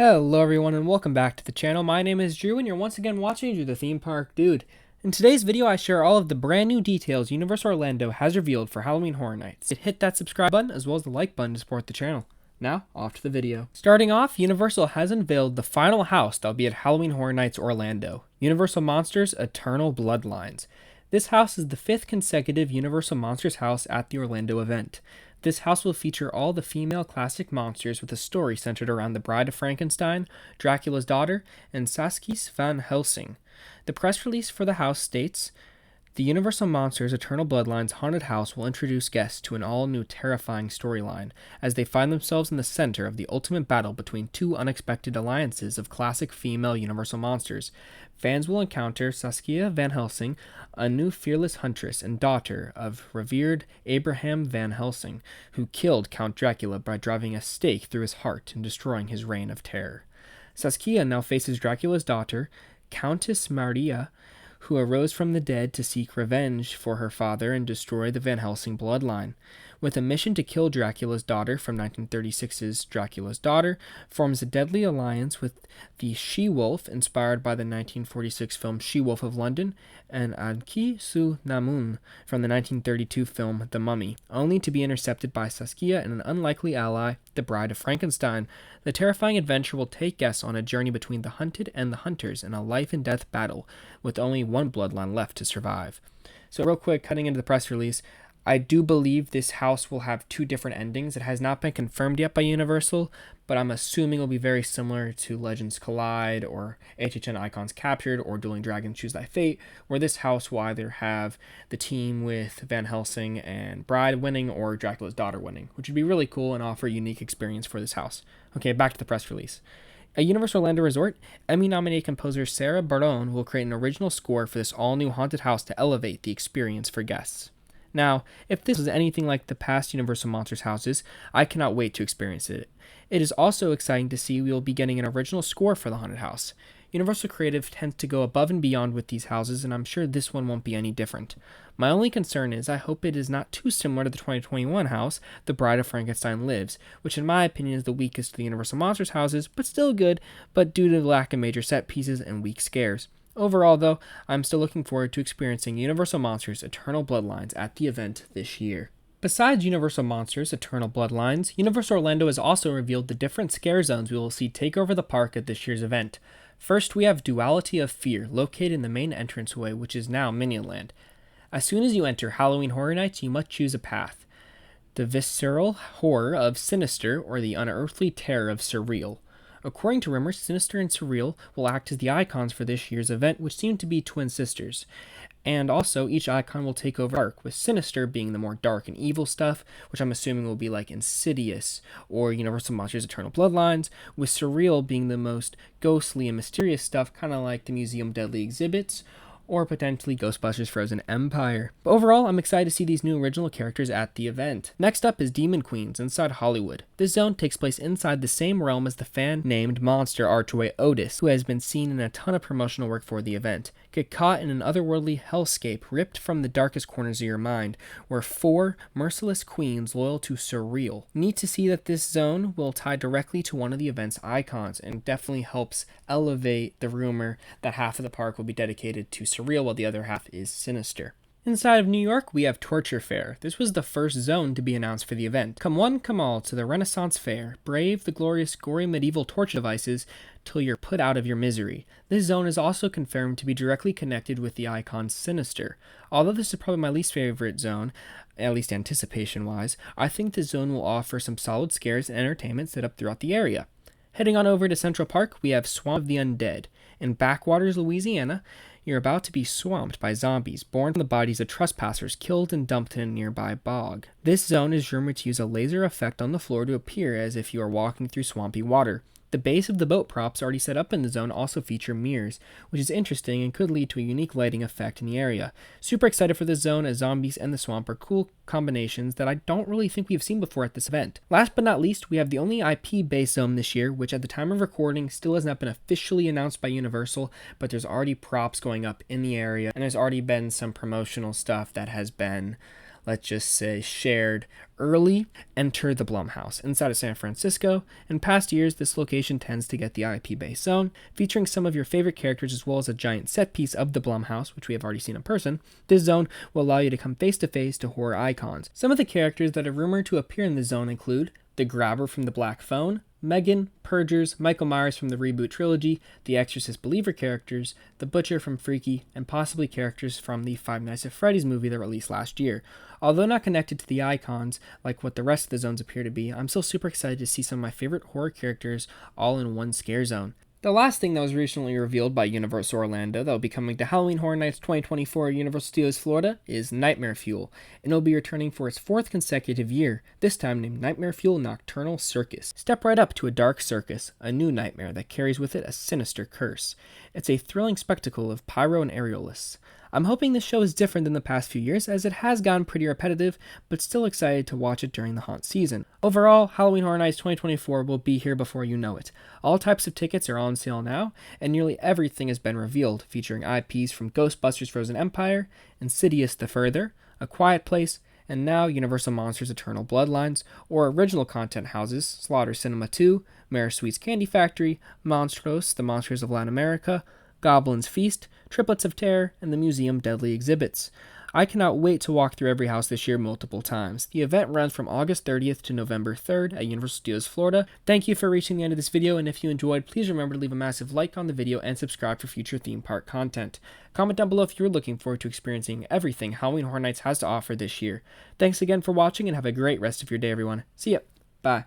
Hello everyone and welcome back to the channel. My name is Drew and you're once again watching Drew the Theme Park Dude. In today's video I share all of the brand new details Universal Orlando has revealed for Halloween Horror Nights. Hit that subscribe button as well as the like button to support the channel. Now, off to the video. Starting off, Universal has unveiled the final house that will be at Halloween Horror Nights Orlando, Universal Monsters Eternal Bloodlines. This house is the 5th consecutive Universal Monsters house at the Orlando event. This house will feature all the female classic monsters with a story centered around the Bride of Frankenstein, Dracula's daughter, and Saskia Van Helsing. The press release for the house states, "The Universal Monsters Eternal Bloodlines haunted house will introduce guests to an all-new terrifying storyline as they find themselves in the center of the ultimate battle between two unexpected alliances of classic female Universal monsters. Fans will encounter Saskia Van Helsing, a new fearless huntress and daughter of revered Abraham Van Helsing, who killed Count Dracula by driving a stake through his heart and destroying his reign of terror. Saskia now faces Dracula's daughter, Countess Maria, who arose from the dead to seek revenge for her father and destroy the Van Helsing bloodline. With a mission to kill Dracula's daughter from 1936's Dracula's Daughter, forms a deadly alliance with the She-Wolf, inspired by the 1946 film She-Wolf of London, and Adki Su Namun from the 1932 film The Mummy, only to be intercepted by Saskia and an unlikely ally, the Bride of Frankenstein. The terrifying adventure will take guests on a journey between the hunted and the hunters in a life-and-death battle, with only one bloodline left to survive." So real quick, cutting into the press release, I do believe this house will have two different endings. It has not been confirmed yet by Universal, but I'm assuming it will be very similar to Legends Collide or HHN Icons Captured or Dueling Dragons Choose Thy Fate, where this house will either have the team with Van Helsing and Bride winning or Dracula's daughter winning, which would be really cool and offer a unique experience for this house. Okay, back to the press release. At Universal Orlando Resort, Emmy-nominated composer Sarah Baron will create an original score for this all-new haunted house to elevate the experience for guests. Now, if this was anything like the past Universal Monsters houses, I cannot wait to experience it. It is also exciting to see we will be getting an original score for the haunted house. Universal Creative tends to go above and beyond with these houses, and I'm sure this one won't be any different. My only concern is I hope it is not too similar to the 2021 house, The Bride of Frankenstein Lives, which in my opinion is the weakest of the Universal Monsters houses, but still good, but due to the lack of major set pieces and weak scares. Overall, though, I'm still looking forward to experiencing Universal Monsters Eternal Bloodlines at the event this year. Besides Universal Monsters Eternal Bloodlines, Universal Orlando has also revealed the different scare zones we will see take over the park at this year's event. First, we have Duality of Fear, located in the main entranceway, which is now Minionland. As soon as you enter Halloween Horror Nights, you must choose a path: the visceral horror of Sinister or the unearthly terror of Surreal. According to rumors, Sinister and Surreal will act as the icons for this year's event, which seem to be twin sisters. And also, each icon will take over arc, with Sinister being the more dark and evil stuff, which I'm assuming will be like Insidious or Universal Monsters Eternal Bloodlines, with Surreal being the most ghostly and mysterious stuff, kind of like the Museum of Deadly Exhibits, or potentially Ghostbusters Frozen Empire. But overall, I'm excited to see these new original characters at the event. Next up is Demon Queens inside Hollywood. This zone takes place inside the same realm as the fan-named monster archway Otis, who has been seen in a ton of promotional work for the event. Get caught in an otherworldly hellscape ripped from the darkest corners of your mind, where 4 merciless queens loyal to Surreal. Neat to see that this zone will tie directly to one of the event's icons, and definitely helps elevate the rumor that half of the park will be dedicated to Surreal while the other half is Sinister. Inside of New York, we have Torture Fair. This was the first zone to be announced for the event. Come one, come all to the Renaissance Fair. Brave the glorious, gory medieval torture devices till you're put out of your misery. This zone is also confirmed to be directly connected with the icon Sinister. Although this is probably my least favorite zone, at least anticipation-wise, I think this zone will offer some solid scares and entertainment set up throughout the area. Heading on over to Central Park, we have Swamp of the Undead. In Backwaters, Louisiana, you're about to be swamped by zombies born from the bodies of trespassers killed and dumped in a nearby bog. This zone is rumored to use a laser effect on the floor to appear as if you are walking through swampy water. The base of the boat props already set up in the zone also feature mirrors, which is interesting and could lead to a unique lighting effect in the area. Super excited for this zone, as zombies and the swamp are cool combinations that I don't really think we've seen before at this event. Last but not least, we have the only IP-based zone this year, which at the time of recording still has not been officially announced by Universal, but there's already props going up in the area, and there's already been some promotional stuff that has been let's just say, shared early, enter the Blumhouse inside of San Francisco. In past years, this location tends to get the IP-based zone, featuring some of your favorite characters as well as a giant set piece of the Blumhouse, which we have already seen in person. This zone will allow you to come face to face to horror icons. Some of the characters that are rumored to appear in the zone include the Grabber from the Black Phone, Megan, Purgers, Michael Myers from the reboot trilogy, the Exorcist Believer characters, the Butcher from Freaky, and possibly characters from the Five Nights at Freddy's movie that released last year. Although not connected to the icons like what the rest of the zones appear to be, I'm still super excited to see some of my favorite horror characters all in one scare zone. The last thing that was recently revealed by Universal Orlando that will be coming to Halloween Horror Nights 2024 at Universal Studios Florida is Nightmare Fuel, and it will be returning for its 4th consecutive year, this time named Nightmare Fuel Nocturnal Circus. Step right up to a dark circus, a new nightmare that carries with it a sinister curse. It's a thrilling spectacle of pyro and aerialists. I'm hoping this show is different than the past few years, as it has gotten pretty repetitive, but still excited to watch it during the haunt season. Overall, Halloween Horror Nights 2024 will be here before you know it. All types of tickets are on sale now, and nearly everything has been revealed, featuring IPs from Ghostbusters Frozen Empire, Insidious The Further, A Quiet Place, and now Universal Monsters Eternal Bloodlines, or original content houses Slaughter Cinema 2, Mare Sweet's Candy Factory, Monstros, The Monsters of Latin America, Goblin's Feast, Triplets of Terror, and the Museum Deadly Exhibits. I cannot wait to walk through every house this year multiple times. The event runs from August 30th to November 3rd at Universal Studios Florida. Thank you for reaching the end of this video, and if you enjoyed, please remember to leave a massive like on the video and subscribe for future theme park content. Comment down below if you're looking forward to experiencing everything Halloween Horror Nights has to offer this year. Thanks again for watching, and have a great rest of your day, everyone. See ya. Bye.